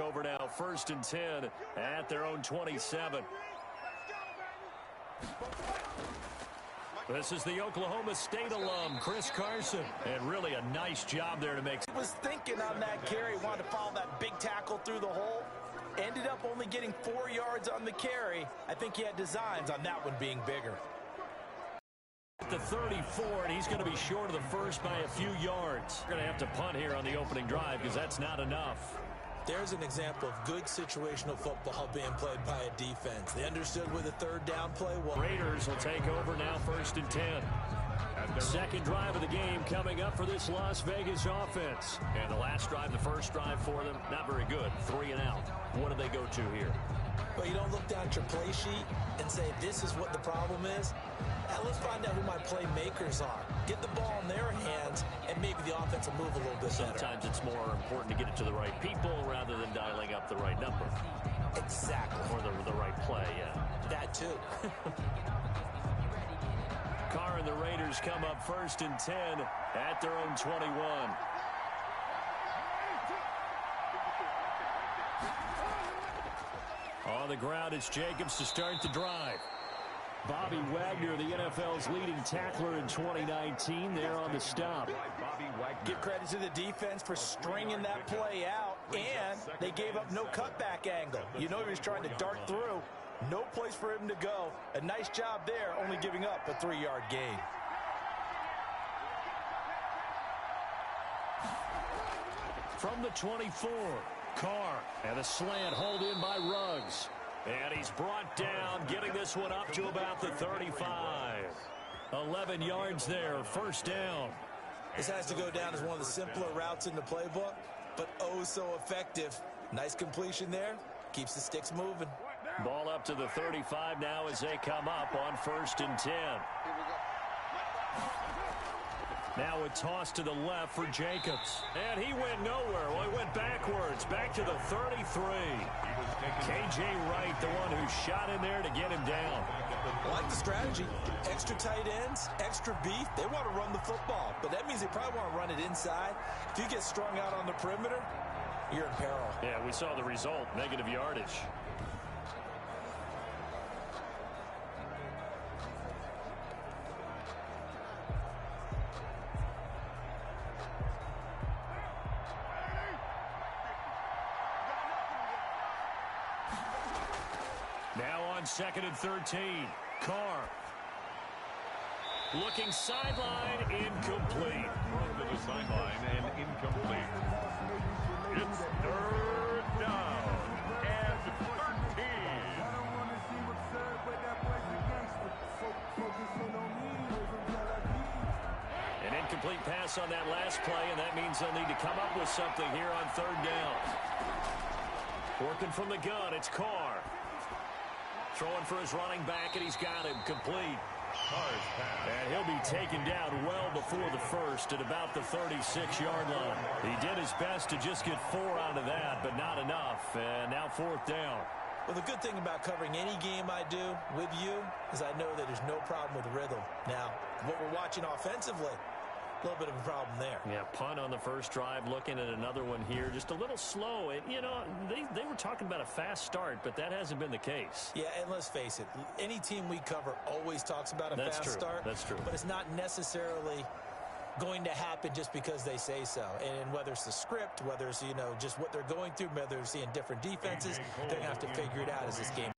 over now. 1st and 10 at their own 27. This is the Oklahoma State alum, Chris Carson. And really a nice job there to make. He was thinking on that carry, wanted to follow that big tackle through the hole. Ended up only getting 4 yards on the carry. I think he had designs on that one being bigger. The 34, and he's going to be short of the first by a few yards. We're going to have to punt here on the opening drive because that's not enough. There's an example of good situational football being played by a defense. They understood where the 3rd down play was. Raiders will take over now, 1st and 10. Second drive of the game coming up for this Las Vegas offense. And the last drive, the first drive for them, not very good. 3 and out. What do they go to here? Well, you don't look down at your play sheet and say, this is what the problem is. Now, let's find out who my playmakers are. Get the ball in their hands, and maybe the offense will move a little bit better. Sometimes it's more important to get it to the right people rather than dialing up the right number. Exactly. Or the right play, yeah. That too. Carr and the Raiders come up 1st and 10 at their own 21. On the ground, it's Jacobs to start the drive. Bobby Wagner, the NFL's leading tackler in 2019, there on the stop. Give credit to the defense for stringing that play out, and they gave up no cutback angle. You know he was trying to dart through. No place for him to go. A nice job there, only giving up a 3-yard gain. From the 24, Carr, and a slant hauled in by Ruggs. And he's brought down, getting this one up to about the 35. 11 yards there, 1st down. This has to go down as one of the simpler routes in the playbook, but oh so effective. Nice completion there. Keeps the sticks moving. Ball up to the 35 now as they come up on 1st and 10. Now a toss to the left for Jacobs. And he went nowhere. Well, he went backwards, back to the 33. K.J. Wright, the one who shot in there to get him down. I like the strategy. Extra tight ends, extra beef. They want to run the football, but that means they probably want to run it inside. If you get strung out on the perimeter, you're in peril. Yeah, we saw the result, negative yardage. Now on 2nd and 13, Carr. Looking sideline, incomplete. To the sideline and incomplete. It's 3rd down and 13. An incomplete pass on that last play, and that means they'll need to come up with something here on 3rd down. Working from the gun, it's Carr. Throwing for his running back, and he's got him complete. And he'll be taken down well before the first at about the 36-yard line. He did his best to just get 4 out of that, but not enough. And now 4th down. Well, the good thing about covering any game I do with you is I know that there's no problem with rhythm. Now, what we're watching offensively, a little bit of a problem there. Yeah, punt on the first drive, looking at another one here. Just a little slow. And, you know, they were talking about a fast start, but that hasn't been the case. Yeah, and let's face it, any team we cover always talks about a fast start. That's true. But it's not necessarily going to happen just because they say so. And whether it's the script, whether it's, you know, just what they're going through, whether they're seeing different defenses, they're going to have to figure it out as this game.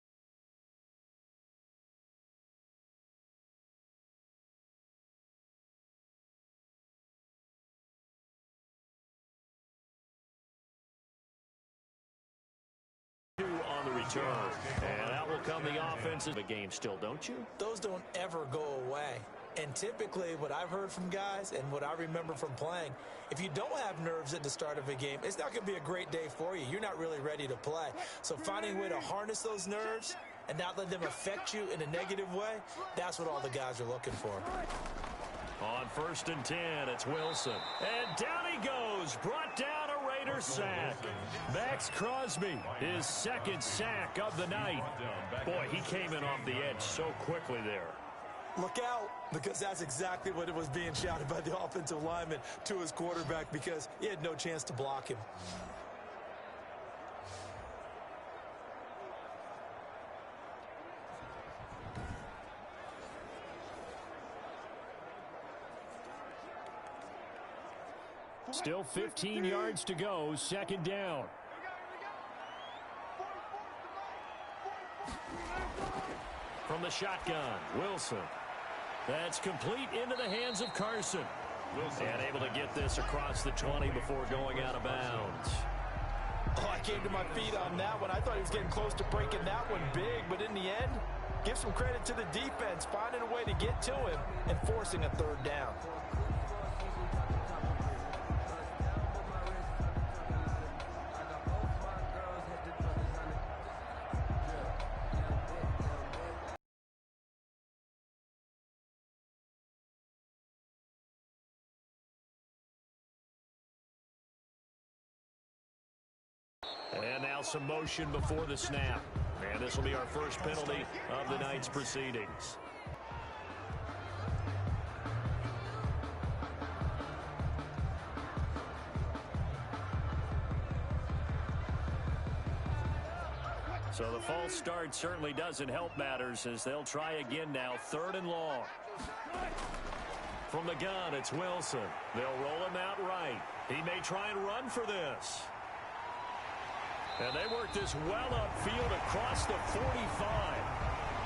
On the return. And out will come the offensive game still, don't you? Those don't ever go away. And typically what I've heard from guys and what I remember from playing, if you don't have nerves at the start of a game, it's not going to be a great day for you. You're not really ready to play. So finding a way to harness those nerves and not let them affect you in a negative way, that's what all the guys are looking for. On 1st and 10, it's Wilson. And down he goes. Brought down a Raider sack. Max Crosby, his 2nd sack of the night. Boy, he came in off the edge so quickly there. Look out, because that's exactly what it was being shouted by the offensive lineman to his quarterback because he had no chance to block him. Still 15 yards to go, second down. From the shotgun, Wilson. That's complete into the hands of Carson. Wilson. And able to get this across the 20 before going out of bounds. Oh, I came to my feet on that one. I thought he was getting close to breaking that one big, but in the end, give some credit to the defense, finding a way to get to him and forcing a third down. And now some motion before the snap. And this will be our first penalty of the night's proceedings. So the false start certainly doesn't help matters as they'll try again now, 3rd and long. From the gun, it's Wilson. They'll roll him out right. He may try and run for this. And they work this well upfield across the 45.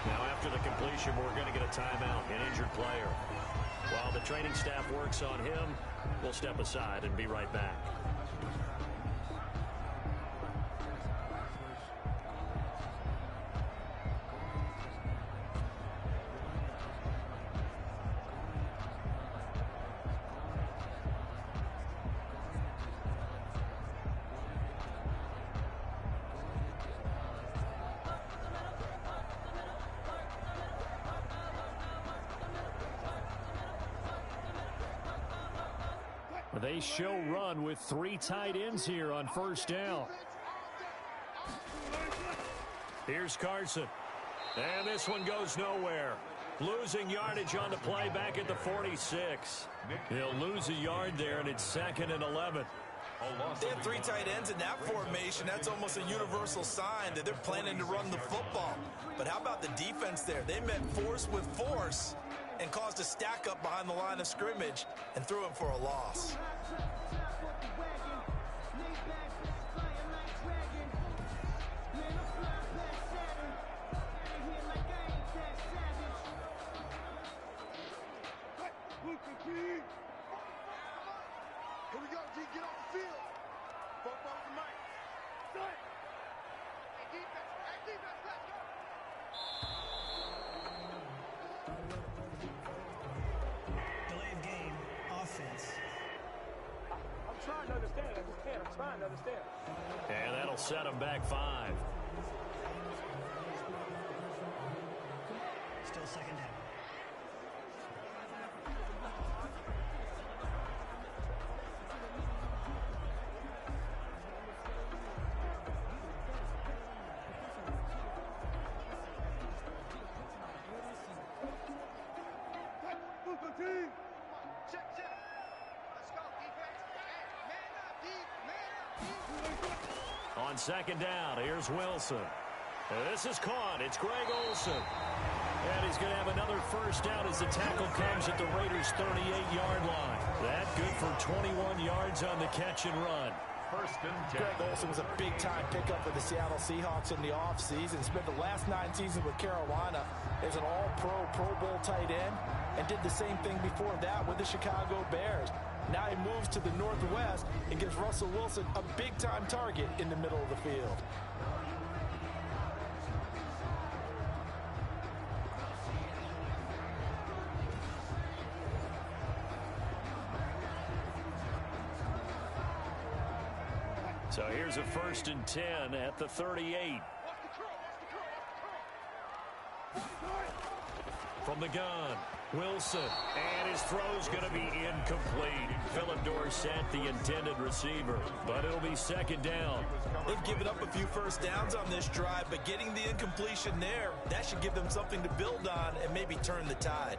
Now after the completion, we're going to get a timeout, an injured player. While the training staff works on him, we'll step aside and be right back. They show run with 3 tight ends here on first down. Here's Carson. And this one goes nowhere. Losing yardage on the play back at the 46. He'll lose a yard there, and it's 2nd and 11. They have 3 tight ends in that formation. That's almost a universal sign that they're planning to run the football. But how about the defense there? They met force with force and caused a stack up behind the line of scrimmage and threw him for a loss. Here we go, G. Get off the field. Both over the mic. Start. Hey, defense, let's go. Delay of game, offense. I'm trying to understand. I just can't. I'm trying to understand. And that'll set him back 5. Still second down. On second down, here's Wilson. This is caught. It's Greg Olsen. And he's going to have another first down as the tackle comes at the Raiders' 38-yard line. That good for 21 yards on the catch and run. First and 10. Greg Olsen was a big-time pickup for the Seattle Seahawks in the offseason. Spent the last 9 seasons with Carolina as an all-pro, Pro Bowl tight end, and did the same thing before that with the Chicago Bears. Now he moves to the Northwest and gives Russell Wilson a big-time target in the middle of the field. So here's a 1st and 10 at the 38. From the gun, Wilson, and his throw's going to be incomplete. Philip Dorsett, the intended receiver, but it'll be second down. They've given up a few first downs on this drive, but getting the incompletion there, that should give them something to build on and maybe turn the tide.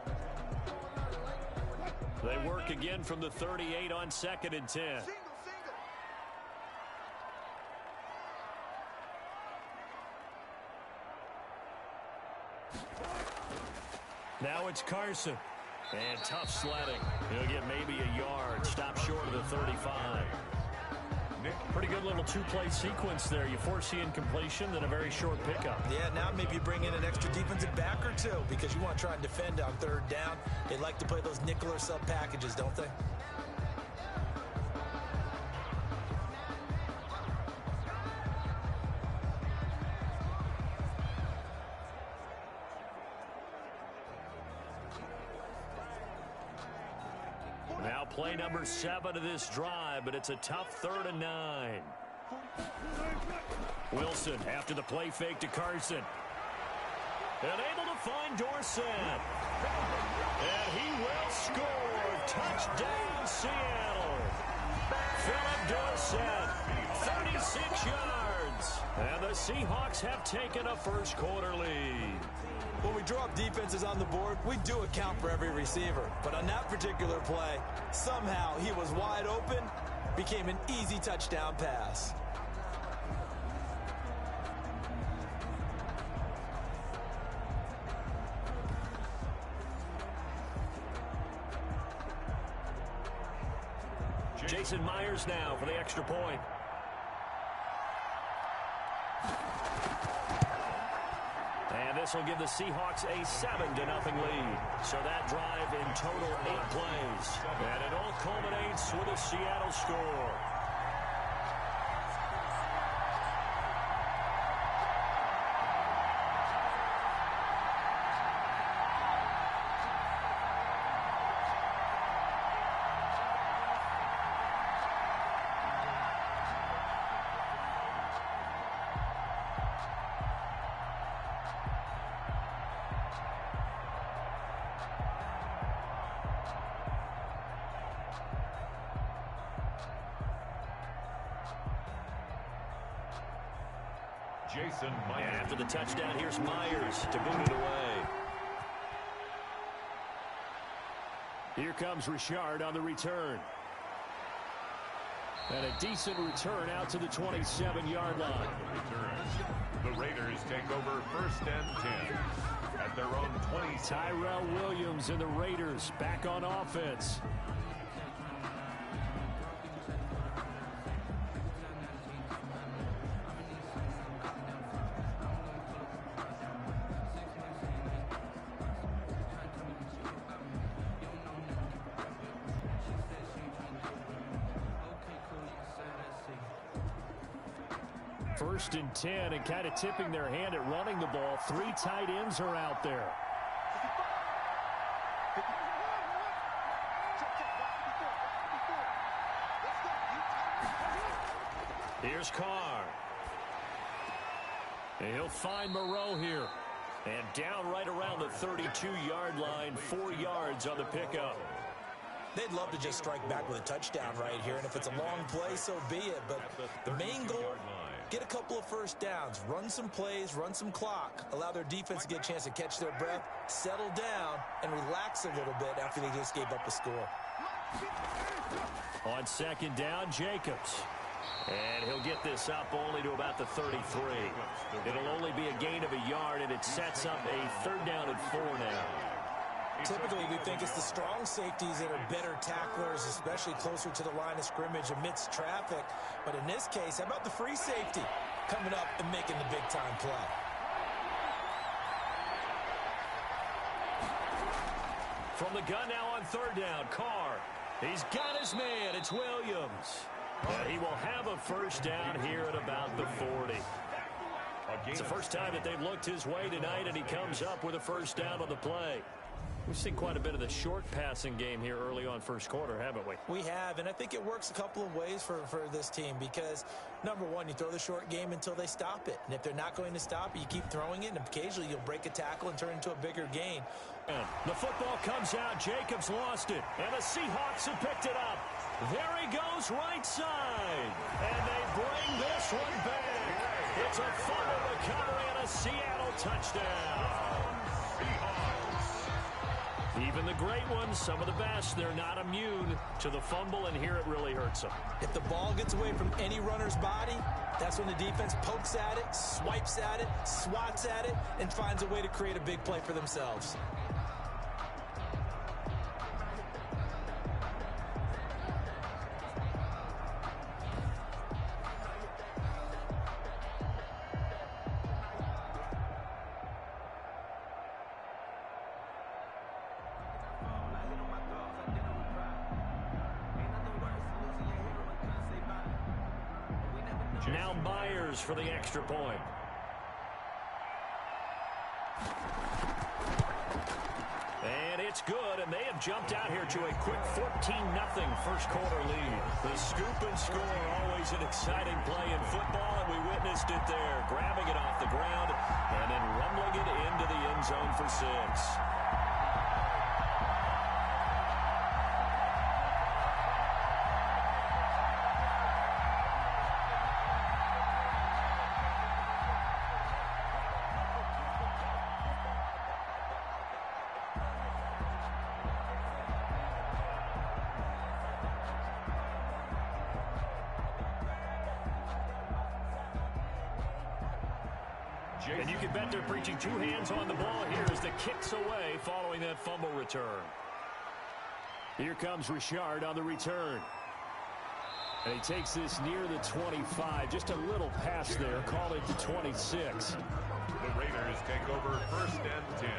They work again from the 38 on 2nd and 10. Now it's Carson. And tough sledding. He'll get maybe a yard. Stop short of the 35. Pretty good little two-play sequence there. You force the incompletion, then a very short pickup. Yeah, now maybe you bring in an extra defensive back or two because you want to try and defend on third down. They like to play those nickel or sub packages, don't they? Now play number 7 of this drive, but it's a tough 3rd and 9. Wilson after the play fake to Carson. And able to find Dorsett. And he will score. Touchdown, Seattle. Philip Dorsett, 36 yards. And the Seahawks have taken a first quarter lead. When we draw up defenses on the board, we do account for every receiver. But on that particular play, somehow he was wide open, became an easy touchdown pass. Jason Myers now for the extra point. And this will give the Seahawks a 7-0 lead. So that drive in total 8 plays. And it all culminates with a Seattle score. Jason Myers. And after the touchdown, here's Myers to boot it away. Here comes Richard on the return. And a decent return out to the 27-yard line. The Raiders take over 1st and 10 at their own 20. Tyrell Williams and the Raiders back on offense. First and 10, and kind of tipping their hand at running the ball. 3 tight ends are out there. Here's Carr. And he'll find Moreau here. And down right around the 32-yard line, 4 yards on the pickup. They'd love to just strike back with a touchdown right here, and if it's a long play, so be it. But the main goal, get a couple of first downs, run some plays, run some clock, allow their defense to get a chance to catch their breath, settle down, and relax a little bit after they just gave up a score. On 2nd down, Jacobs. And he'll get this up only to about the 33. It'll only be a gain of a yard, and it sets up a 3rd down and 4 now. Typically, we think it's the strong safeties that are better tacklers, especially closer to the line of scrimmage amidst traffic. But in this case, how about the free safety coming up and making the big-time play? From the gun now on 3rd down, Carr. He's got his man. It's Williams. And he will have a first down here at about the 40. It's the first time that they've looked his way tonight, and he comes up with a first down on the play. We've seen quite a bit of the short passing game here early on first quarter, haven't we? We have, and I think it works a couple of ways for this team because, number one, you throw the short game until they stop it. And if they're not going to stop it, you keep throwing it, and occasionally you'll break a tackle and turn it into a bigger gain. The football comes out. Jacobs lost it, and the Seahawks have picked it up. There he goes right side, and they bring this one back. It's a fumble recovery and a Seattle touchdown. Even the great ones, some of the best, they're not immune to the fumble, and here it really hurts them. If the ball gets away from any runner's body, that's when the defense pokes at it, swipes at it, swats at it, and finds a way to create a big play for themselves. Now Myers for the extra point. And it's good, and they have jumped out here to a quick 14-0 first quarter lead. The scoop and score, always an exciting play in football, and we witnessed it there, grabbing it off the ground and then rumbling it into the end zone for 6. And you can bet they're preaching 2 hands on the ball here as the kick's away following that fumble return. Here comes Richard on the return. And he takes this near the 25. Just a little pass there. Call it to 26. The Raiders take over first and 10.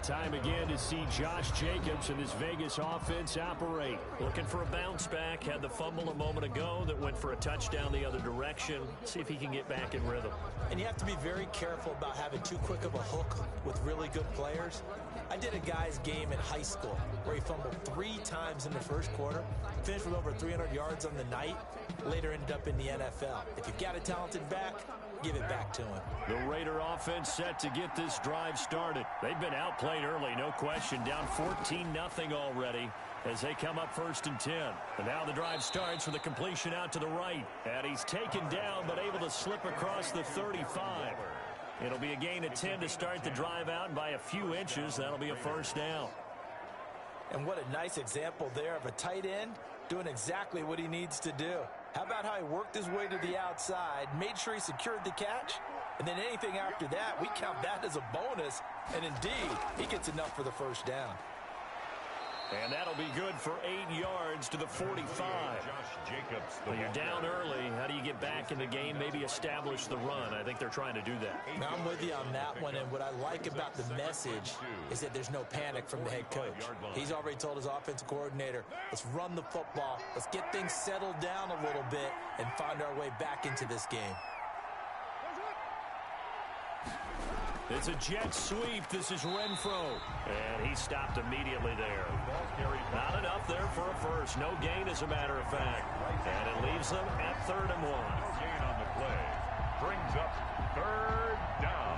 Time again to see Josh Jacobs and this Vegas offense operate. Looking for a bounce back. Had the fumble a moment ago that went for a touchdown the other direction. See if he can get back in rhythm. And you have to be very careful about having too quick of a hook with really good players. I did a guy's game in high school where he fumbled 3 times in the first quarter, finished with over 300 yards on the night, later ended up in the NFL. If you've got a talented back, give it back to him. The Raider offense set to get this drive started. They've been outplayed early, no question. Down 14-0 already as they come up first and 10. And now the drive starts with a completion out to the right. And he's taken down but able to slip across the 35. It'll be a gain of 10 to start the drive out, and by a few inches, that'll be a first down. And what a nice example there of a tight end doing exactly what he needs to do. How about how he worked his way to the outside, made sure he secured the catch, and then anything after that, we count that as a bonus, and indeed, he gets enough for the first down. And that'll be good for 8 yards to the 45. Josh Jacobs. Well, you're down early. How do you get back in the game, maybe establish the run? I think they're trying to do that. Now, I'm with you on that one, and what I like about the message is that there's no panic from the head coach. He's already told his offensive coordinator, let's run the football, let's get things settled down a little bit and find our way back into this game. It's a jet sweep. This is Renfro. And he stopped immediately there. Not enough there for a first. No gain, as a matter of fact. And it leaves them at 3rd and 1. Gain on the play. Brings up 3rd down.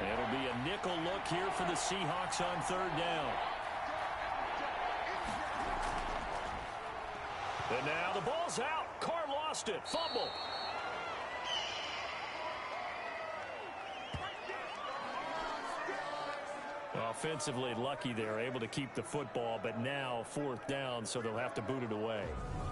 It'll be a nickel look here for the Seahawks on 3rd down. And now the ball's out. Carr lost it. Fumble. Offensively lucky they're able to keep the football, but now 4th down, so they'll have to boot it away.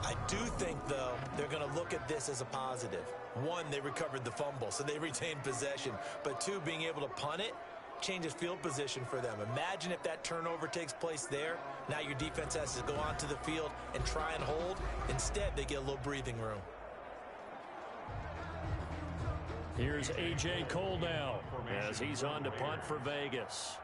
I do think, though, they're going to look at this as a positive. 1, they recovered the fumble, so they retained possession. But 2, being able to punt it changes field position for them. Imagine if that turnover takes place there. Now your defense has to go onto the field and try and hold. Instead, they get a little breathing room. Here's A.J. Cole now as he's on to punt for Vegas.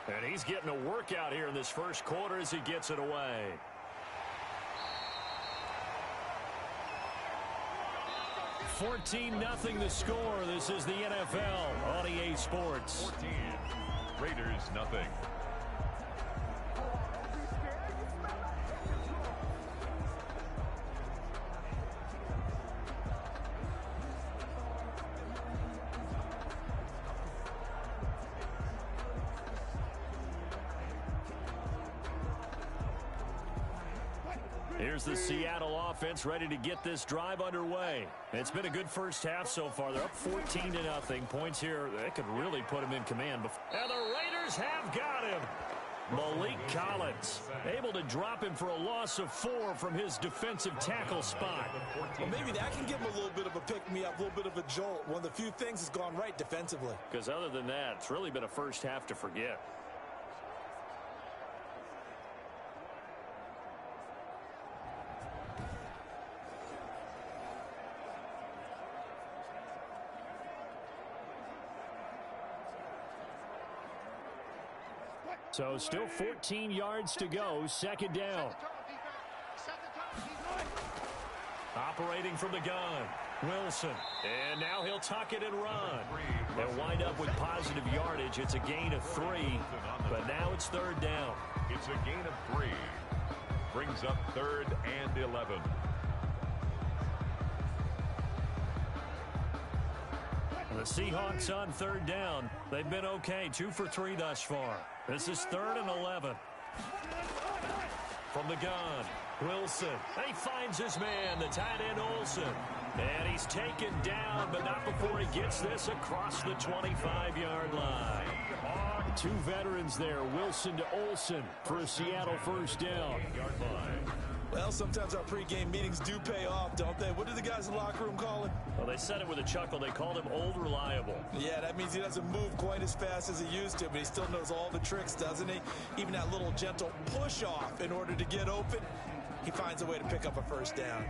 And he's getting a workout here in this first quarter as he gets it away. $14-0 the score. This is the NFL on EA Sports. 14. Raiders nothing. Here's the Seattle offense ready to get this drive underway. It's been a good first half so far. They're up 14-0. Points here, that could really put them in command. And the Raiders have got him. Malik Collins able to drop him for a loss of 4 from his defensive tackle spot. Well, maybe that can give him a little bit of a pick-me-up, a little bit of a jolt. One of the few things that's gone right defensively. Because other than that, it's really been a first half to forget. So still 14 yards to go, second down. Operating from the gun, Wilson. And now he'll tuck it and run. They'll wind up with positive yardage. It's a gain of 3, but now it's third down. It's a gain of 3. Brings up 3rd and 11. The Seahawks on third down. They've been okay, 2 for 3 thus far. This is 3rd and 11. From the gun, Wilson. He finds his man, the tight end Olsen. And he's taken down, but not before he gets this across the 25-yard line. 2 veterans there, Wilson to Olsen for a Seattle first down. Well, sometimes our pregame meetings do pay off, don't they? What do the guys in the locker room call him? Well, they said it with a chuckle. They called him Old Reliable. Yeah, that means he doesn't move quite as fast as he used to, but he still knows all the tricks, doesn't he? Even that little gentle push-off in order to get open, he finds a way to pick up a first down.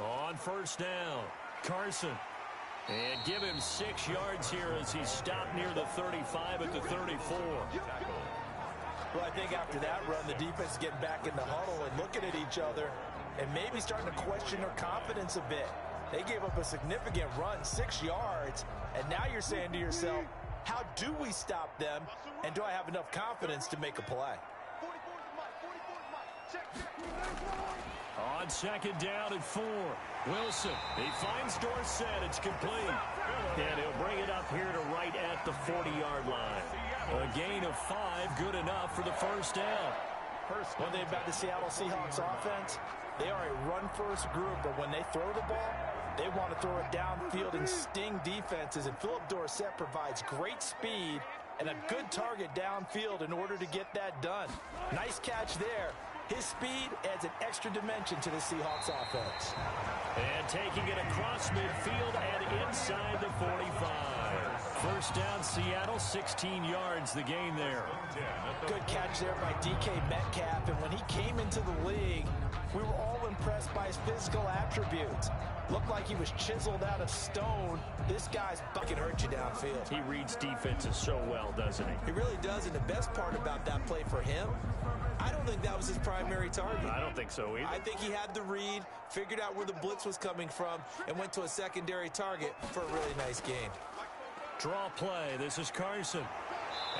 On first down, Carson. And give him 6 yards here as he's stopped near the 35 at the 34. Well, I think after that run, the defense is getting back in the huddle and looking at each other and maybe starting to question their confidence a bit. They gave up a significant run, 6 yards, and now you're saying to yourself, how do we stop them, and do I have enough confidence to make a play? On second down at 4, Wilson. He finds Dorsett. It's complete. And he'll bring it up here to right at the 40-yard line. A gain of 5, good enough for the first down. One thing about the Seattle Seahawks offense, they are a run-first group, but when they throw the ball, they want to throw it downfield and sting defenses, and Philip Dorsett provides great speed and a good target downfield in order to get that done. Nice catch there. His speed adds an extra dimension to the Seahawks offense. And taking it across midfield and inside the 45. First down, Seattle, 16 yards, the gain there. Good catch there by DK Metcalf, and when he came into the league, we were all impressed by his physical attributes. Looked like he was chiseled out of stone. This guy's bucket hurt you downfield. He reads defenses so well, doesn't he? He really does, and the best part about that play for him, I don't think that was his primary target. I don't think so either. I think he had the read, figured out where the blitz was coming from, and went to a secondary target for a really nice gain. Draw play. This is Carson.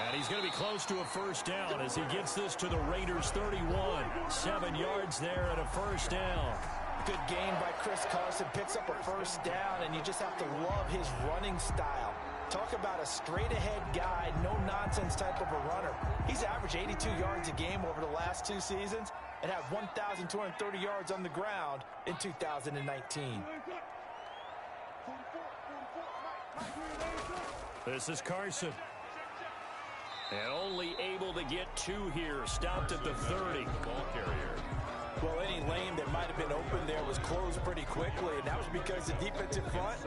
And he's going to be close to a first down as he gets this to the Raiders 31. 7 yards there and a first down. Good gain by Chris Carson. Picks up a first down, and you just have to love his running style. Talk about a straight-ahead guy, no-nonsense type of a runner. He's averaged 82 yards a game over the last 2 seasons and had 1,230 yards on the ground in 2019. This is Carson. And only able to get 2 here. Stopped at the 30. Ball carrier. Well, any lane that might have been open there was closed pretty quickly, and that was because the defensive front,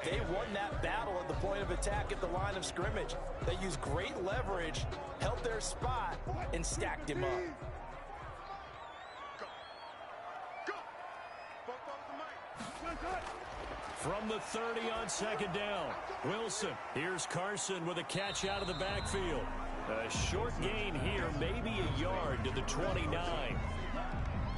they won that battle at the point of attack at the line of scrimmage. They used great leverage, held their spot, and stacked him up. From the 30 on second down, Wilson. Here's Carson with a catch out of the backfield. A short gain here, maybe a yard to the 29.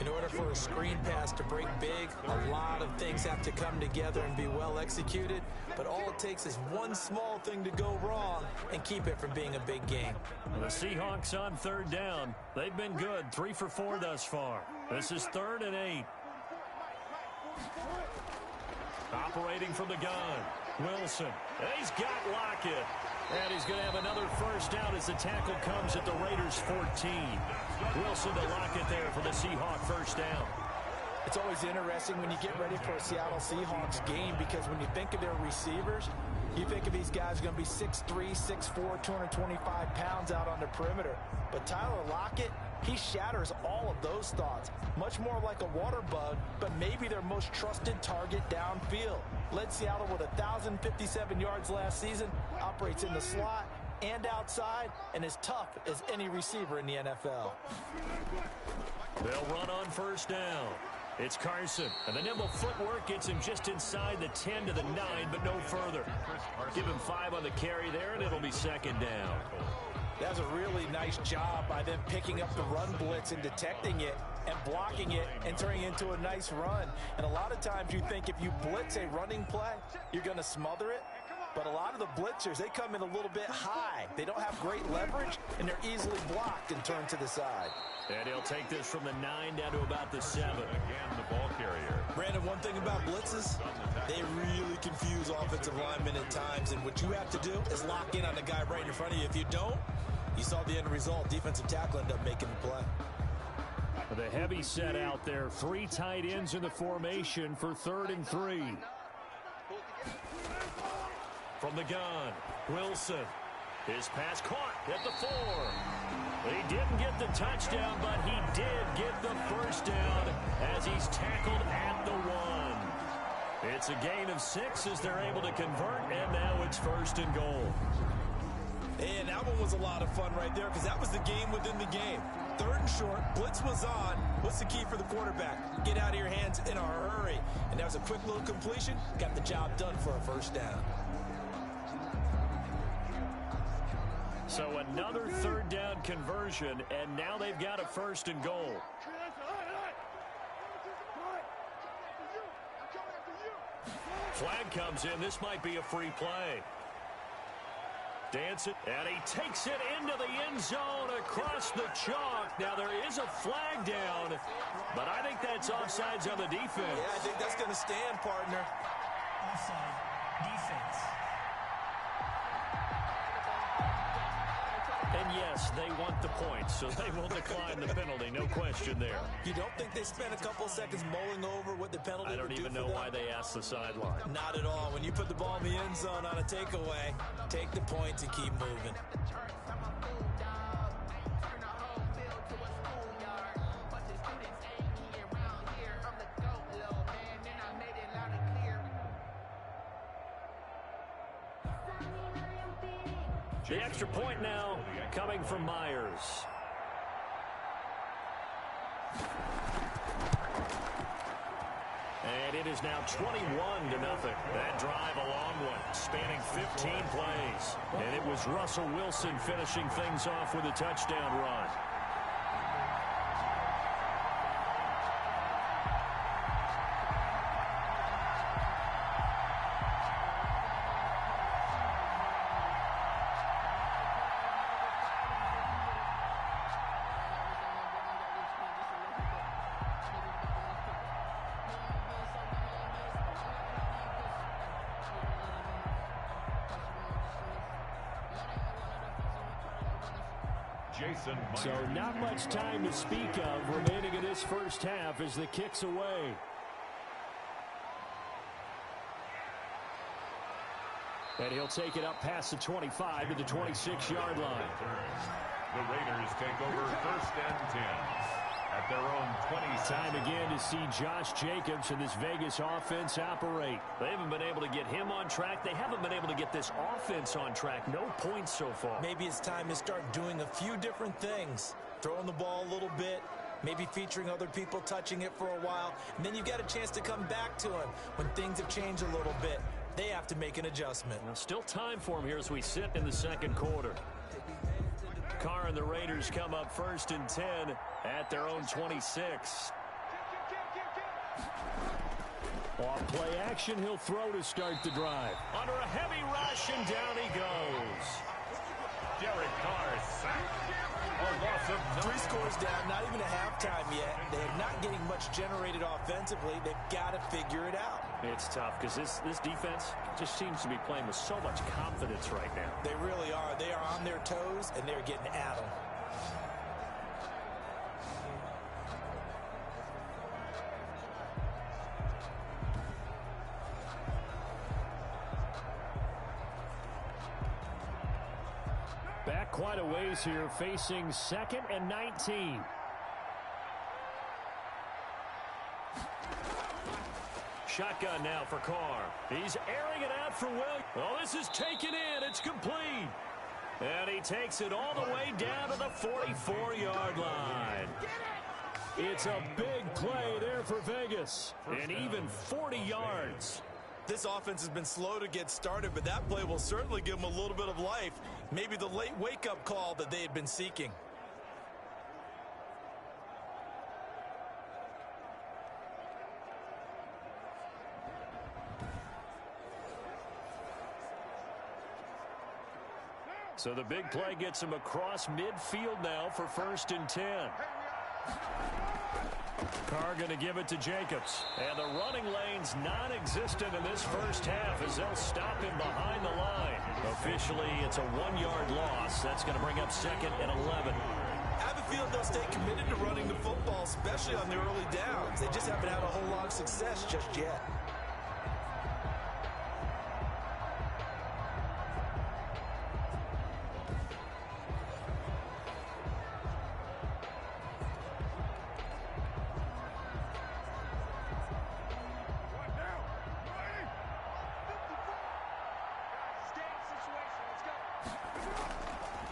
In order for a screen pass to break big, a lot of things have to come together and be well executed, but all it takes is one small thing to go wrong and keep it from being a big gain. The Seahawks on third down. They've been good, 3 for 4 thus far. This is 3rd and 8. Operating from the gun, Wilson. He's got Lockett. And he's going to have another first down as the tackle comes at the Raiders 14. Wilson to Lockett there for the Seahawk first down. It's always interesting when you get ready for a Seattle Seahawks game because when you think of their receivers, you think of these guys going to be 6'3", 6'4", 225 pounds out on the perimeter. But Tyler Lockett, he shatters all of those thoughts. Much more like a water bug, but maybe their most trusted target downfield. Led Seattle with 1,057 yards last season, operates in the slot and outside, and as tough as any receiver in the NFL. They'll run on first down. It's Carson, and the nimble footwork gets him just inside the 10 to the 9, but no further. Give him 5 on the carry there, and it'll be second down. That was a really nice job by them picking up the run blitz and detecting it and blocking it and turning it into a nice run. And a lot of times you think if you blitz a running play, you're going to smother it. But a lot of the blitzers, they come in a little bit high. They don't have great leverage, and they're easily blocked and turned to the side. And he'll take this from the 9 down to about the 7. Again, the ball carrier. Brandon, one thing about blitzes, they really confuse offensive linemen at times. And what you have to do is lock in on the guy right in front of you. If you don't, you saw the end result. Defensive tackle ended up making the play. The heavy set out there. 3 tight ends in the formation for 3rd and 3. From the gun, Wilson. His pass caught at the 4. He didn't get the touchdown, but he did get the first down as he's tackled at the 1. It's a gain of 6 as they're able to convert, and now it's 1st and goal. And that one was a lot of fun right there because that was the game within the game. 3rd and short, blitz was on. What's the key for the quarterback? Get out of your hands in a hurry. And that was a quick little completion. Got the job done for a first down. So another 3rd down conversion, and now they've got a 1st and goal. Flag comes in. This might be a free play. Dancing, and he takes it into the end zone across the chalk. Now there is a flag down, but I think that's offsides on the defense. Yeah, I think that's going to stand, partner. Offside. Defense. And yes, they want the points, so they will decline the penalty. No question there. You don't think they spent a couple seconds mulling over what the penalty would do for them? I don't even know why they asked the sideline. Not at all. When you put the ball in the end zone on a takeaway, take the points and keep moving. The extra point now coming from Myers. And it is now 21-0. That drive a long one, spanning 15 plays. And it was Russell Wilson finishing things off with a touchdown run. So not much time to speak of remaining in this first half as the kick's away. And he'll take it up past the 25 to the 26-yard line. The Raiders take over 1st and 10 at their own 20. Time again to see Josh Jacobs and this Vegas offense operate. They haven't been able to get him on track. They haven't been able to get this offense on track. No points so far. Maybe it's time to start doing a few different things. Throwing the ball a little bit, maybe featuring other people touching it for a while, and then you've got a chance to come back to him when things have changed a little bit. They have to make an adjustment. Well, still time for him here as we sit in the second quarter. Carr and the Raiders come up 1st and 10 at their own 26. Off play action, he'll throw to start the drive. Under a heavy rush, and down he goes. Derek Carr sacked. A loss of 3 scores down, not even a halftime yet. They're not getting much generated offensively. They've got to figure it out. It's tough because this defense just seems to be playing with so much confidence right now. They really are. They are on their toes, and they're getting at them. Back quite a ways here, facing 2nd and 19. Shotgun now for Carr. He's airing it out for Williams. Oh, this is taken in. It's complete. And he takes it all the way down to the 44-yard line. It's a big play there for Vegas. And even 40 yards. This offense has been slow to get started, but that play will certainly give them a little bit of life. Maybe the late wake-up call that they had been seeking. So the big play gets him across midfield now for 1st and 10. Carr going to give it to Jacobs. And the running lane's non-existent in this first half as they'll stop him behind the line. Officially, it's a 1-yard loss. That's going to bring up 2nd and 11. I have a feeling they'll stay committed to running the football, especially on the early downs. They just haven't had a whole lot of success just yet.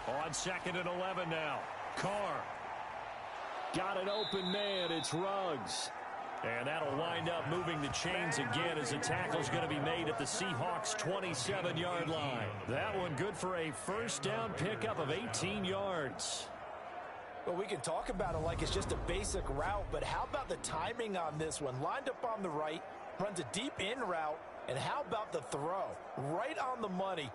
On 2nd and 11 now. Carr. Got an open man. It's Ruggs. And that'll wind up moving the chains again as the tackle's going to be made at the Seahawks' 27-yard line. That one good for a first down pickup of 18 yards. Well, we can talk about it like it's just a basic route, but how about the timing on this one? Lined up on the right, runs a deep in route, and how about the throw? Right on the money.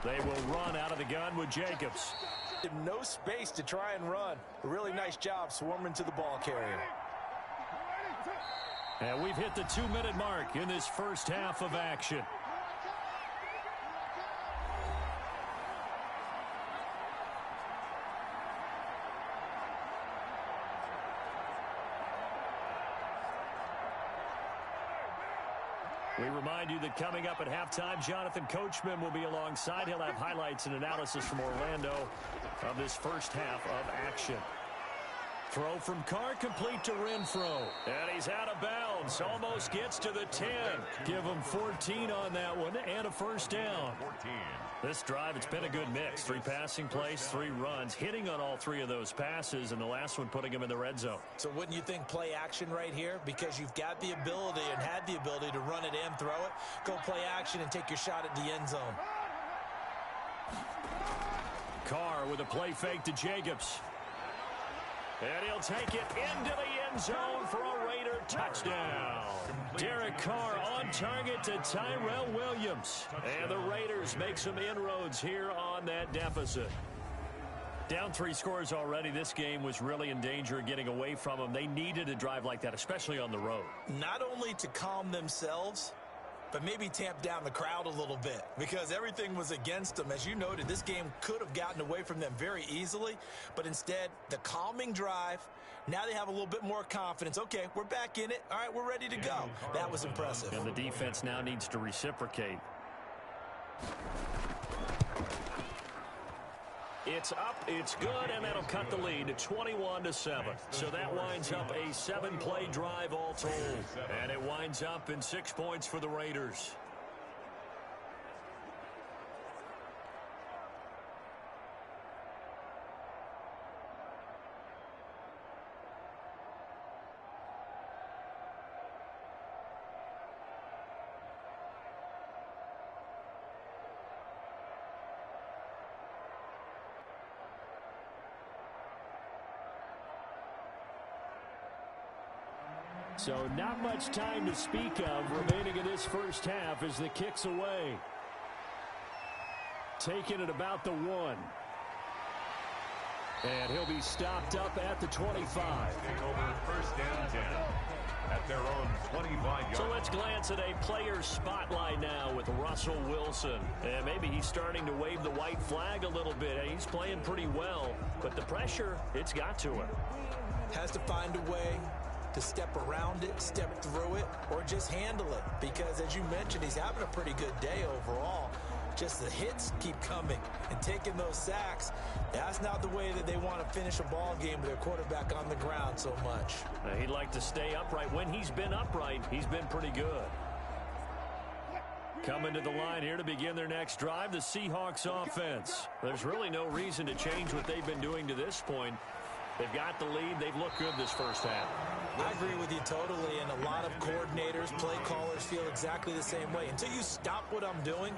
They will run out of the gun with Jacobs. No space to try and run. A really nice job swarming to the ball carrier. And we've hit the 2-minute mark in this first half of action. We remind you that coming up at halftime, Jonathan Coachman will be alongside. He'll have highlights and analysis from Orlando of this first half of action. Throw from Carr complete to Renfro. And he's out of bounds. Almost gets to the 10. Give him 14 on that one and a first down. 14. This drive, it's been a good mix. 3 passing plays, 3 runs, hitting on all 3 of those passes, and the last one putting him in the red zone. So wouldn't you think play action right here? Because you've got the ability and had the ability to run it and throw it. Go play action and take your shot at the end zone. Carr with a play fake to Jacobs. And he'll take it into the end zone for a Raider touchdown. Derek Carr on target to Tyrell Williams. And the Raiders make some inroads here on that deficit. Down 3 scores already. This game was really in danger of getting away from them. They needed a drive like that, especially on the road. Not only to calm themselves, but maybe tamp down the crowd a little bit because everything was against them. As you noted, this game could have gotten away from them very easily, but instead, the calming drive, now they have a little bit more confidence. Okay, we're back in it. All right, we're ready to go. That was impressive. And the defense now needs to reciprocate. It's up, it's good, and that'll cut the lead to 21-7. So that winds up a 7-play drive all told. And it winds up in 6 points for the Raiders. So not much time to speak of remaining in this first half as the kick's away. Taking it about the 1. And he'll be stopped up at the 25. Take over 1st and 10 at their own 25-yard. So let's glance at a player spotlight now with Russell Wilson. And maybe he's starting to wave the white flag a little bit. He's playing pretty well, but the pressure, it's got to him. Has to find a way to step around it, step through it, or just handle it. Because as you mentioned, he's having a pretty good day overall. Just the hits keep coming and taking those sacks. That's not the way that they want to finish a ball game with their quarterback on the ground so much. He'd like to stay upright. When he's been upright, he's been pretty good. Coming to the line here to begin their next drive, the Seahawks offense. There's really no reason to change what they've been doing to this point. They've got the lead. They've looked good this first half. I agree with you totally, and a lot of coordinators, play callers feel exactly the same way. Until you stop what I'm doing,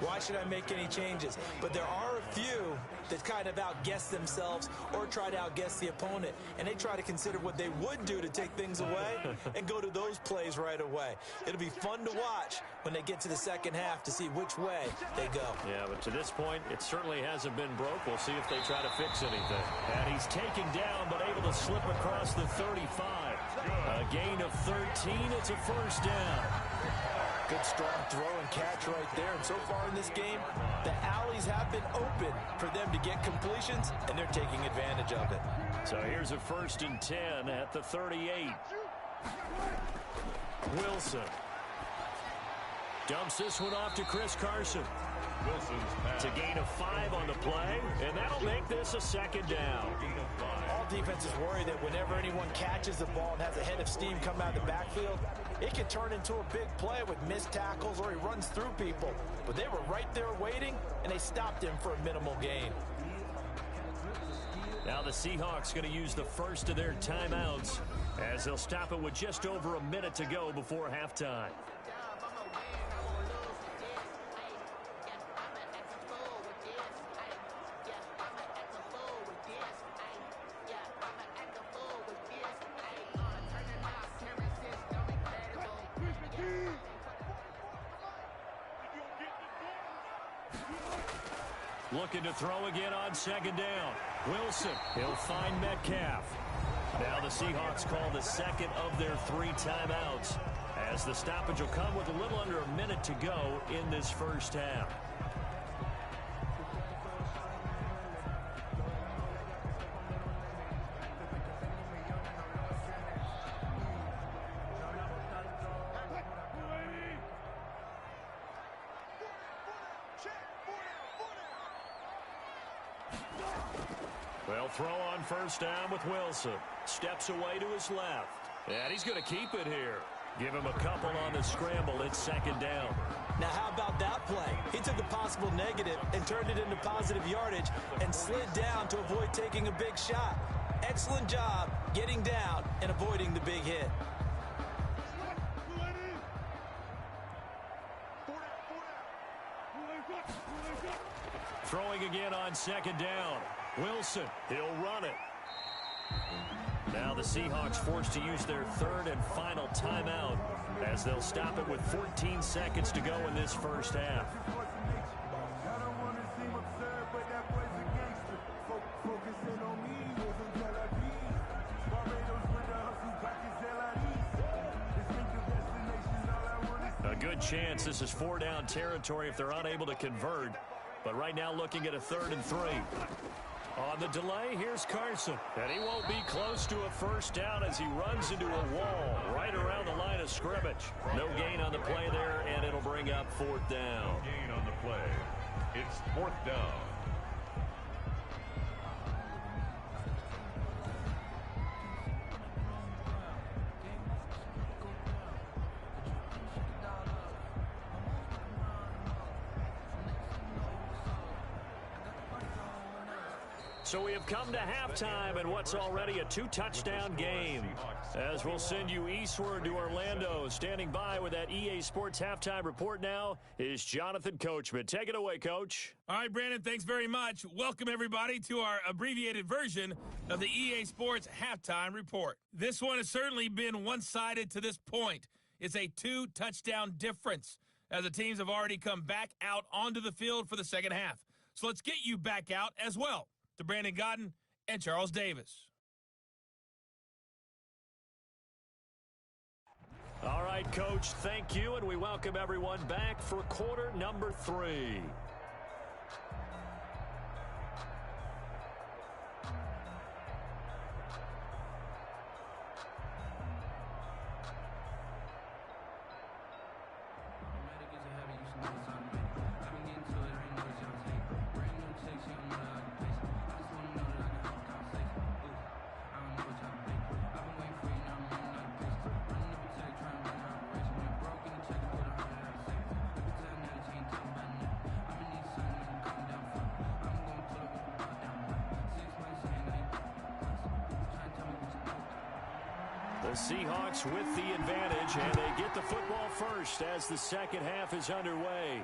why should I make any changes? But there are a few that kind of outguess themselves or try to outguess the opponent, and they try to consider what they would do to take things away and go to those plays right away. It'll be fun to watch when they get to the second half to see which way they go. Yeah, but to this point, it certainly hasn't been broke. We'll see if they try to fix anything. And he's taken down, but able to slip across the 35. A gain of 13. It's a first down. Good strong throw and catch right there. And so far in this game, the alleys have been open for them to get completions, and they're taking advantage of it. So here's a 1st and 10 at the 38. Wilson dumps this one off to Chris Carson. To gain a 5 on the play, and that'll make this a 2nd down. All defenses worry that whenever anyone catches the ball and has a head of steam come out of the backfield, it can turn into a big play with missed tackles or he runs through people. But they were right there waiting, and they stopped him for a minimal gain. Now the Seahawks going to use the first of their timeouts as they'll stop it with just over a minute to go before halftime. Looking to throw again on 2nd down. Wilson, he'll find Metcalf. Now the Seahawks call the 2nd of their 3 timeouts as the stoppage will come with a little under a minute to go in this first half. Well, throw on 1st down with Wilson. Steps away to his left. And he's going to keep it here. Give him a couple on the scramble. It's 2nd down. Now, how about that play? He took a possible negative and turned it into positive yardage and slid down to avoid taking a big shot. Excellent job getting down and avoiding the big hit. Throwing again on 2nd down. Wilson, he'll run it. Now the Seahawks forced to use their 3rd and final timeout as they'll stop it with 14 seconds to go in this first half. A good chance this is 4-down territory if they're unable to convert. But right now looking at a 3rd and 3. On the delay, here's Carson. And he won't be close to a 1st down as he runs into a wall right around the line of scrimmage. No gain on the play there, and it'll bring up 4th down. No gain on the play. It's 4th down. So we have come to halftime in what's already a 2-touchdown game. As we'll send you eastward to Orlando. Standing by with that EA Sports halftime report now is Jonathan Coachman. Take it away, Coach. All right, Brandon, thanks very much. Welcome, everybody, to our abbreviated version of the EA Sports halftime report. This one has certainly been one-sided to this point. It's a 2-touchdown difference as the teams have already come back out onto the field for the second half. So let's get you back out as well. To Brandon Godden and Charles Davis. All right, Coach, thank you, and we welcome everyone back for quarter number 3. The Seahawks with the advantage, and they get the football first as the second half is underway.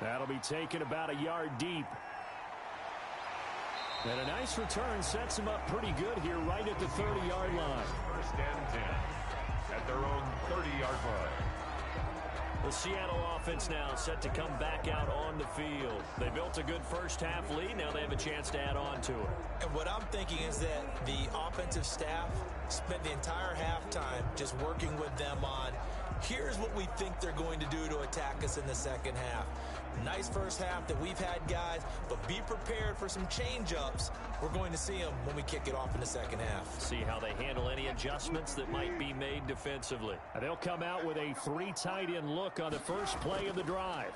That'll be taken about a yard deep. And a nice return sets them up pretty good here right at the 30-yard line. First and 10 at their own 30-yard line. The Seattle offense now set to come back out on the field. They built a good first-half lead. Now they have a chance to add on to it. And what I'm thinking is that the offensive staff spent the entire halftime just working with them on, here's what we think they're going to do to attack us in the second half. Nice first half that we've had, guys, but be prepared for some change-ups. We're going to see them when we kick it off in the second half. See how they handle any adjustments that might be made defensively. They'll come out with a 3 tight end look on the first play of the drive.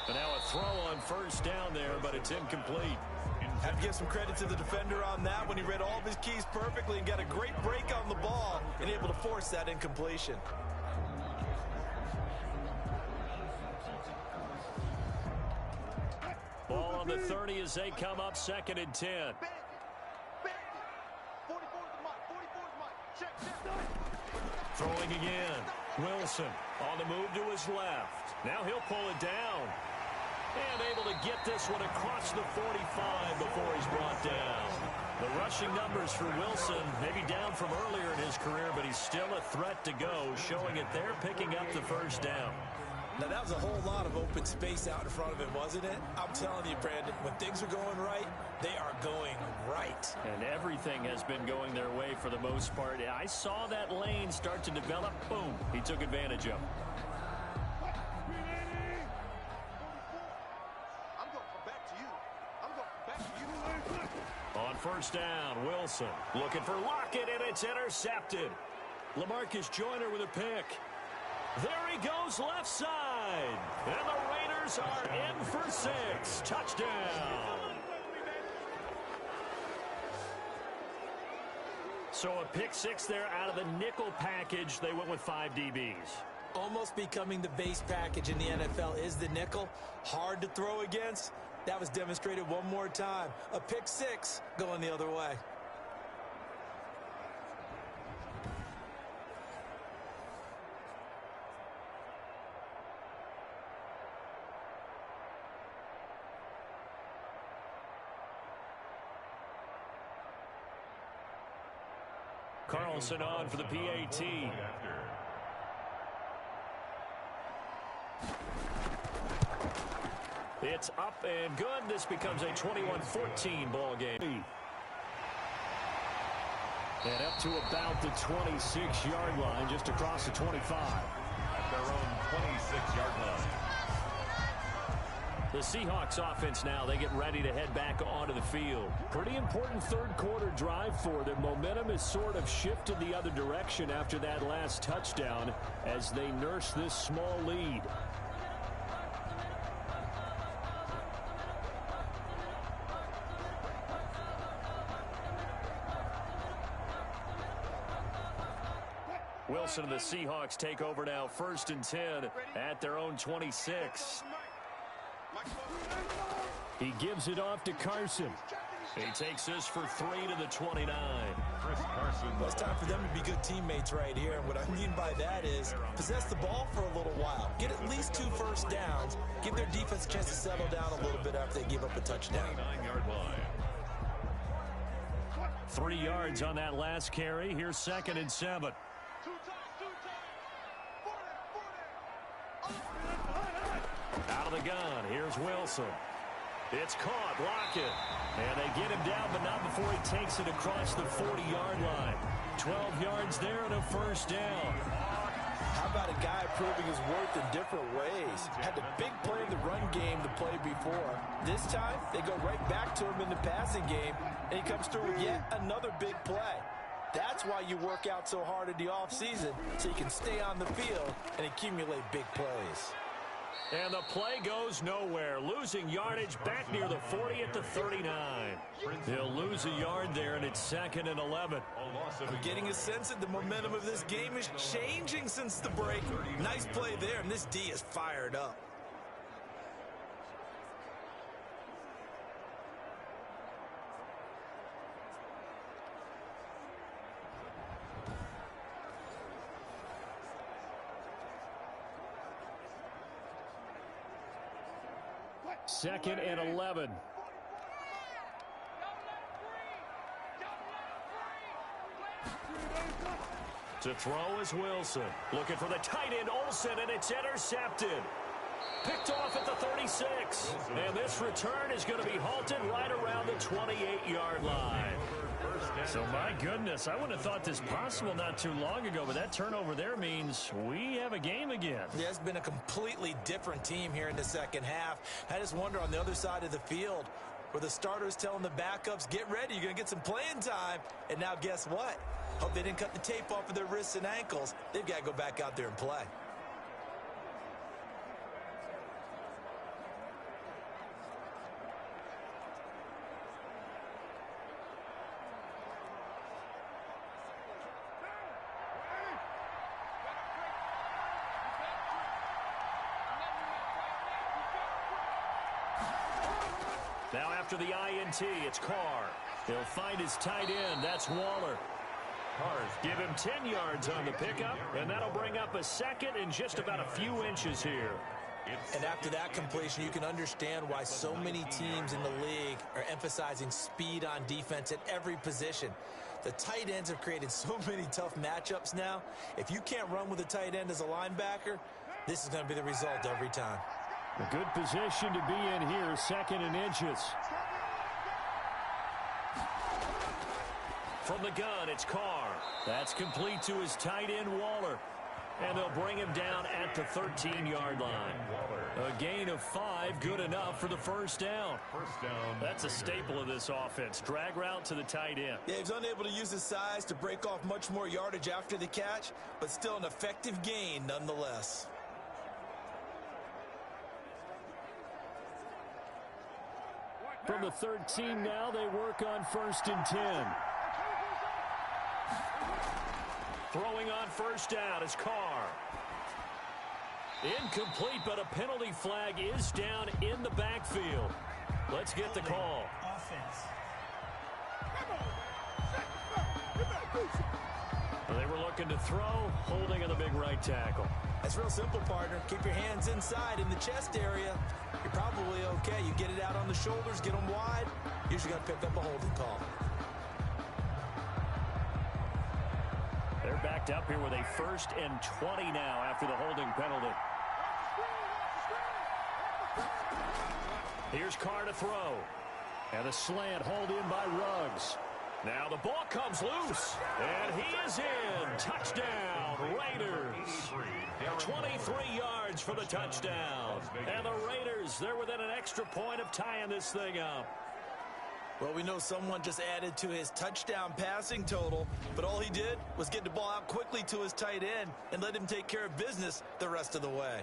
And now a throw on first down there, but it's incomplete. Have to give some credit to the defender on that when he read all of his keys perfectly and got a great break on the ball and able to force that incompletion. Ball on the 30 as they come up, 2nd and 10. Throwing again. Wilson on the move to his left. Now he'll pull it down. And able to get this one across the 45 before he's brought down. The rushing numbers for Wilson, maybe down from earlier in his career, but he's still a threat to go, showing it there, picking up the first down. Now, that was a whole lot of open space out in front of him, wasn't it? I'm telling you, Brandon, when things are going right, they are going right. And everything has been going their way for the most part. I saw that lane start to develop. Boom. He took advantage of it. On first down, Wilson looking for Lockett, and it's intercepted. LaMarcus Joyner with a pick. There he goes left side. And the Raiders are in for 6. Touchdown. So a pick 6 there out of the nickel package. They went with 5 DBs. Almost becoming the base package in the NFL is the nickel. Hard to throw against. That was demonstrated one more time. A pick 6 going the other way. Carlson on for the PAT. It's up and good. This becomes a 21-14 ball game. And up to about the 26-yard line, just across the 25. At their own 26-yard line. The Seahawks offense now, they get ready to head back onto the field. Pretty important third quarter drive for them. Momentum has sort of shifted the other direction after that last touchdown as they nurse this small lead. Wilson and the Seahawks take over now, 1st and 10 at their own 26. He gives it off to Carson. He takes this for 3 to the 29. Chris Carson. Well, it's time for them to be good teammates right here. And what I mean by that is possess the ball for a little while. Get at least 2 first downs. Give their defense a chance to settle down a little bit after they give up a touchdown. 9-yard line. 3 yards on that last carry. Here's 2nd and 7. Out of the gun, here's Wilson. It's caught, Lockett. And they get him down, but not before he takes it across the 40-yard line. 12 yards there and a first down. How about a guy proving his worth in different ways? Had the big play in the run game to play before. This time, they go right back to him in the passing game, and he comes through with yet another big play. That's why you work out so hard in the offseason, so you can stay on the field and accumulate big plays. And the play goes nowhere. Losing yardage back near the 40 at the 39. They'll lose a yard there, and it's 2nd and 11. I'm getting a sense that the momentum of this game is changing since the break. Nice play there, and this D is fired up. 2nd and 11. To throw is Wilson. Looking for the tight end, Olsen, and it's intercepted. Picked off at the 36. And this return is going to be halted right around the 28-yard line. So, my goodness, I wouldn't have thought this possible not too long ago, but that turnover there means we have a game again. Yeah, it's been a completely different team here in the second half. I just wonder on the other side of the field where the starters telling the backups, get ready, you're going to get some playing time. And now guess what? Hope they didn't cut the tape off of their wrists and ankles. They've got to go back out there and play. Now after the INT, it's Carr. He'll find his tight end. That's Waller. Give him 10 yards on the pickup, and that'll bring up a 2nd and just about a few inches here. And after that completion, you can understand why so many teams in the league are emphasizing speed on defense at every position. The tight ends have created so many tough matchups now. If you can't run with a tight end as a linebacker, this is going to be the result every time. A good position to be in here, 2nd and inches. From the gun, it's Carr. That's complete to his tight end, Waller. And they'll bring him down at the 13-yard line. A gain of 5, good enough for the first down. That's a staple of this offense. Drag route to the tight end. Yeah, he's unable to use his size to break off much more yardage after the catch, but still an effective gain nonetheless. From the 13 now, they work on 1st and 10. Throwing on first down is Carr. Incomplete, but a penalty flag is down in the backfield. Let's get the call. Offense. They were looking to throw, holding on the big right tackle. That's real simple, partner. Keep your hands inside in the chest area. You're probably okay. You get it out on the shoulders, get them wide. Usually got to pick up a holding call. They're backed up here with a 1st and 20 now after the holding penalty. Here's Carr to throw. And a slant hauled in by Ruggs. Now the ball comes loose. And he is in. Touchdown, Raiders. 23 yards for the touchdown. And the Raiders, they're within an extra point of tying this thing up. Well, we know someone just added to his touchdown passing total, but all he did was get the ball out quickly to his tight end and let him take care of business the rest of the way.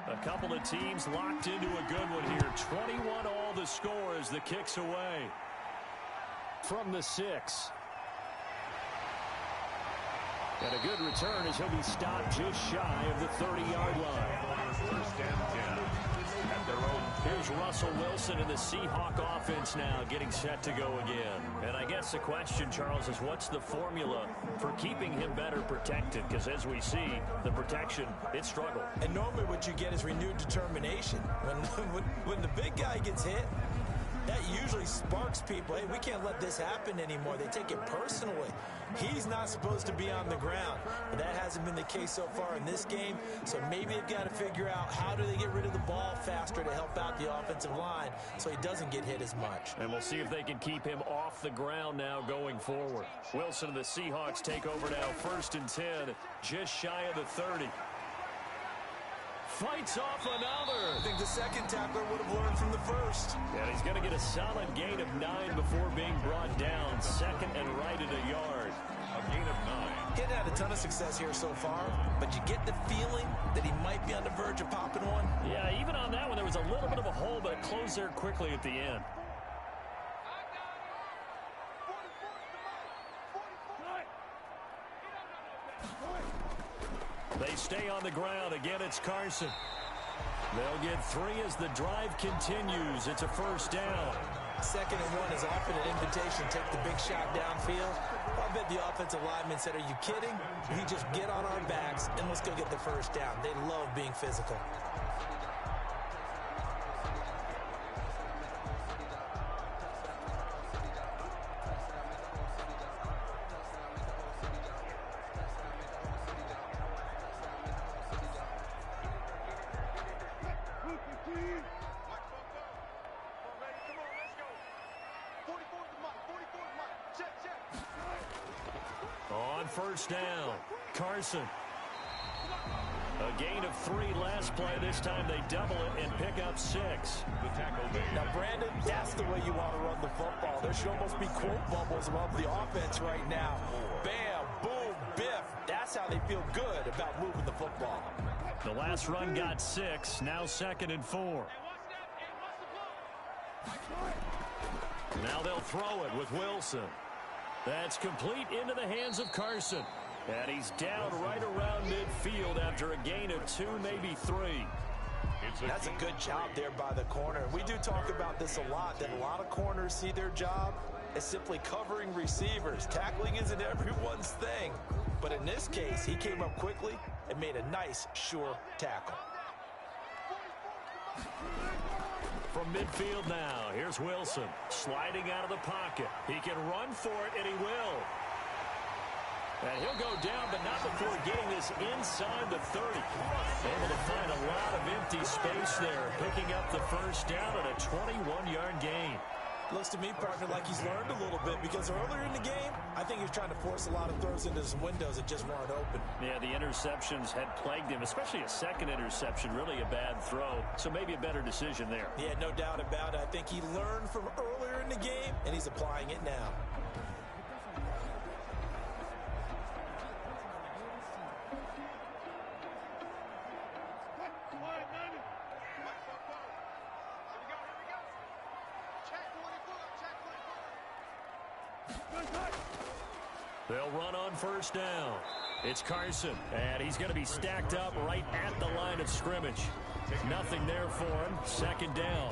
A couple of teams locked into a good one here. 21 all the score as the kick's away. From the 6. And a good return as he'll be stopped just shy of the 30-yard line. 1st and 10 at their own. Here's Russell Wilson in the Seahawk offense now getting set to go again. And I guess the question, Charles, is what's the formula for keeping him better protected? Because as we see, the protection, it struggled. And normally what you get is renewed determination. When the big guy gets hit, that usually sparks people. Hey, we can't let this happen anymore. They take it personally. He's not supposed to be on the ground. But that hasn't been the case so far in this game. So maybe they've got to figure out how do they get rid of the ball faster to help out the offensive line so he doesn't get hit as much. And we'll see if they can keep him off the ground now going forward. Wilson and the Seahawks take over now. 1st and 10, just shy of the 30. Fights off another. I think the second tackler would have learned from the first. And he's going to get a solid gain of 9 before being brought down. 2nd and right at a yard. A gain of 9. He hadn't had a ton of success here so far, but you get the feeling that he might be on the verge of popping one. Yeah, even on that one, there was a little bit of a hole, but it closed there quickly at the end. They stay on the ground. Again, it's Carson. They'll get 3 as the drive continues. It's a first down. 2nd and 1 is often an invitation. Take the big shot downfield. I bet the offensive lineman said, "Are you kidding? We just get on our backs and let's go get the first down." They love being physical. On first down, Carson. A gain of 3 last play. This time they double it and pick up 6. The tackle made. Now, Brandon, that's the way you want to run the football. There should almost be quote bubbles above the offense right now. Bam, boom, biff. That's how they feel good about moving the football. The last run got 6. Now 2nd and 4. Now they'll throw it with Wilson. That's complete into the hands of Carson. And he's down right around midfield after a gain of 2, maybe 3. That's a good job there by the corner. We do talk about this a lot, that a lot of corners see their job as simply covering receivers. Tackling isn't everyone's thing. But in this case, he came up quickly and made a nice, sure tackle. From midfield now, here's Wilson sliding out of the pocket. He can run for it, and he will. And he'll go down, but not before getting this inside the 30. Able to find a lot of empty space there, picking up the first down at a 21-yard gain. Looks to me, partner, like he's learned a little bit, because earlier in the game, I think he was trying to force a lot of throws into some windows that just weren't open. Yeah, the interceptions had plagued him, especially a second interception, really a bad throw. So maybe a better decision there. Yeah, no doubt about it. I think he learned from earlier in the game, and he's applying it now. They'll run on first down. It's Carson, and he's going to be stacked up right at the line of scrimmage. Nothing there for him. 2nd down.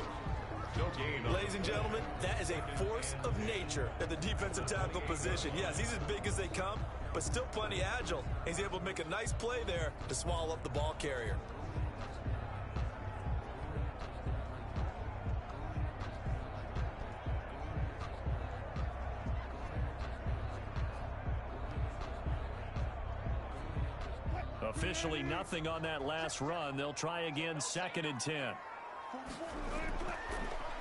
Ladies and gentlemen, that is a force of nature at the defensive tackle position. Yes, he's as big as they come, but still plenty agile. He's able to make a nice play there to swallow up the ball carrier. Officially nothing on that last run. They'll try again, 2nd and 10.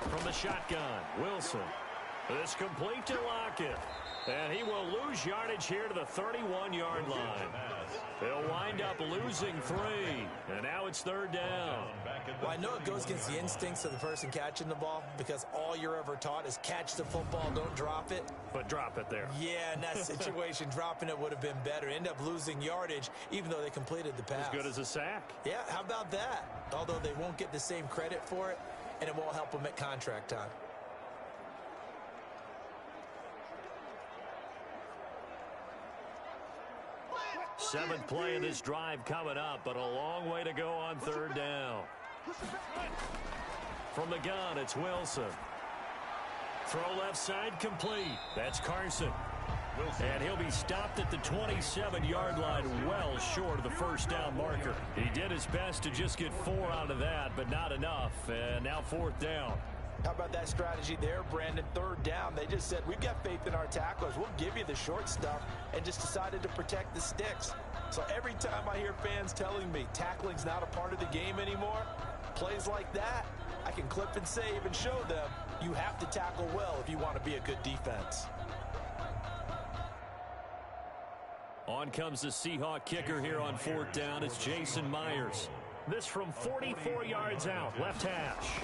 From the shotgun, Wilson. This complete to Lockett. And he will lose yardage here to the 31-yard line. They'll wind up losing 3. And now it's 3rd down. Well, I know it goes against the instincts of the person catching the ball, because all you're ever taught is catch the football, don't drop it. But drop it there. Yeah, in that situation, dropping it would have been better. End up losing yardage, even though they completed the pass. As good as a sack. Yeah, how about that? Although they won't get the same credit for it, and it won't help them at contract time. Seventh play of this drive coming up, but a long way to go on 3rd down. From the gun, it's Wilson. Throw left side complete. That's Carson. And he'll be stopped at the 27-yard line, well short of the first down marker. He did his best to just get 4 out of that, but not enough. And now 4th down. How about that strategy there, Brandon? 3rd down. They just said, we've got faith in our tacklers. We'll give you the short stuff, and just decided to protect the sticks. So every time I hear fans telling me tackling's not a part of the game anymore, plays like that, I can clip and save and show them you have to tackle well if you want to be a good defense. On comes the Seahawk kicker here on 4th down. It's Jason Myers. This from 44 yards out, left hash.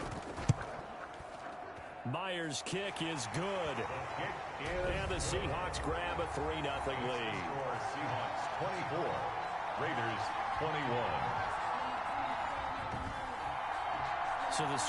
Myers' kick is good. And the Seahawks grab a 3-0 lead. Seahawks 24, Raiders 21. So the score